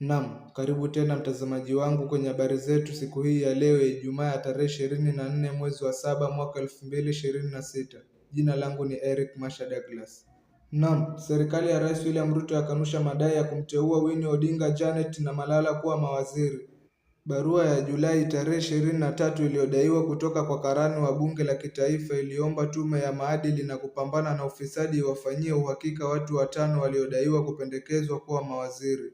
Naam, karibu tena mtazamaji wangu kwenye habari zetu siku hii ya leo ya Ijumaa ya tarehe 24 mwezi wa 7 mwaka 2026. Jina langu ni Eric Masha Douglas. Naam, serikali ya Rais William Ruto yakanusha madai ya kumteua Winnie Odinga, Janet na Malala kuwa mawaziri. Barua ya Julai tarehe 23 iliyodaiwa kutoka kwa karani wa bunge la kitaifa iliomba tume ya maadili na kupambana na ufisadi wafanyie uhakika watu watano waliodaiwa kupendekezwa kuwa mawaziri.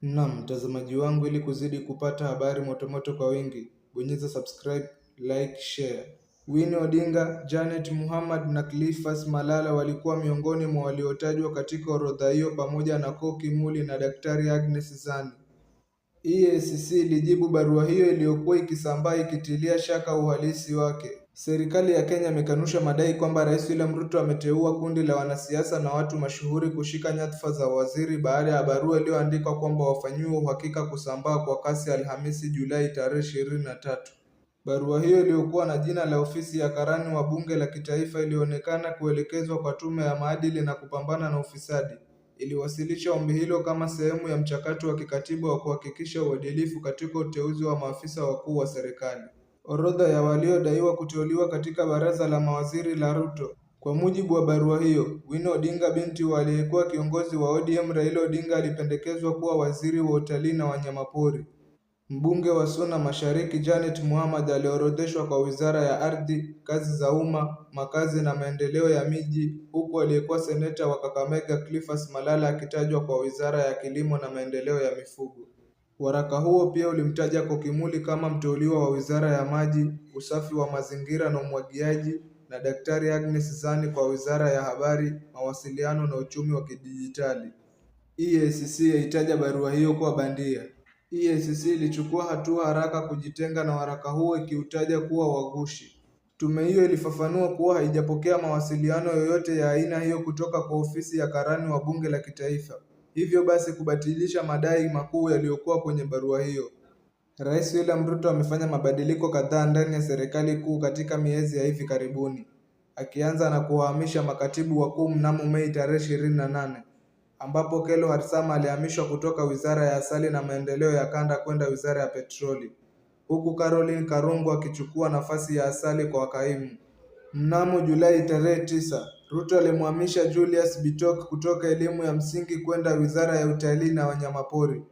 Naam, mtazamaji wangu, ili kuzidi kupata habari motomoto kwa wingi, bonyeza subscribe, like, share. Winnie Odinga, Janet Mohammed na Cleophas Malala walikuwa miongoni mwa waliotajwa katika orodha hiyo pamoja na Koki Muli na Daktari Agnes Zani. EACC ilijibu barua hiyo iliyokuwa ikisambaa ikitilia shaka uhalisi wake. Serikali ya Kenya imekanusha madai kwamba Rais William Ruto ameteua kundi la wanasiasa na watu mashuhuri kushika nyadhifa za waziri baada ya barua iliyoandikwa kwamba wafanyiwe uhakika kusambaa kwa kasi Alhamisi Julai tarehe 23. Barua hiyo iliyokuwa na jina la ofisi ya karani wa bunge la kitaifa ilionekana kuelekezwa kwa tume ya maadili na kupambana na ufisadi. Iliwasilisha ombi hilo kama sehemu ya mchakato wa kikatiba wa kuhakikisha uadilifu katika uteuzi wa maafisa wakuu wa serikali. Orodha ya waliodaiwa kuteuliwa katika baraza la mawaziri la Ruto. Kwa mujibu wa barua hiyo, Winnie Odinga, binti wa aliyekuwa kiongozi wa ODM Raila Odinga, alipendekezwa kuwa waziri wa utalii na wanyamapori. Mbunge wa Suna Mashariki Janet Mohammed aliorodheshwa kwa wizara ya ardhi, kazi za umma, makazi na maendeleo ya miji, huku aliyekuwa seneta wa Kakamega Cleophas Malala akitajwa kwa wizara ya kilimo na maendeleo ya mifugo. Waraka huo pia ulimtaja Koki Muli kama mteuliwa wa wizara ya maji, usafi wa mazingira na umwagiaji, na Daktari Agnes Zani kwa wizara ya habari, mawasiliano na uchumi wa kidijitali. EACC yaitaja barua hiyo kuwa bandia. EACC ilichukua hatua haraka kujitenga na waraka huo ikiutaja kuwa wagushi. Tume hiyo ilifafanua kuwa haijapokea mawasiliano yoyote ya aina hiyo kutoka kwa ofisi ya karani wa bunge la kitaifa. Hivyo basi kubatilisha madai makuu yaliyokuwa kwenye barua hiyo. Rais William Ruto amefanya mabadiliko kadhaa ndani ya serikali kuu katika miezi ya hivi karibuni, akianza na kuwahamisha makatibu wakuu mnamo Mei tarehe 28, ambapo Kelo Harsama alihamishwa kutoka wizara ya asali na maendeleo ya kanda kwenda wizara ya petroli, huku Caroline Karungu akichukua nafasi ya asali kwa kaimu. Mnamo Julai tarehe 9, Ruto alimhamisha Julius Bitok kutoka elimu ya msingi kwenda wizara ya utalii na wanyamapori,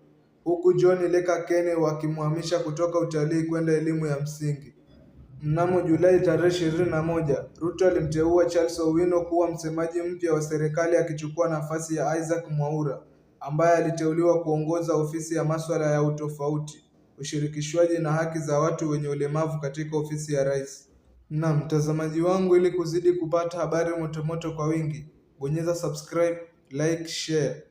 huku John Leka Kene wakimhamisha kutoka utalii kwenda elimu ya msingi. Mnamo Julai tarehe 21, Ruto alimteua Charles Owino kuwa msemaji mpya wa serikali akichukua nafasi ya Isaac Mwaura ambaye aliteuliwa kuongoza ofisi ya masuala ya utofauti, ushirikishwaji na haki za watu wenye ulemavu katika ofisi ya rais. Na mtazamaji wangu, ili kuzidi kupata habari motomoto kwa wingi, bonyeza subscribe, like, share.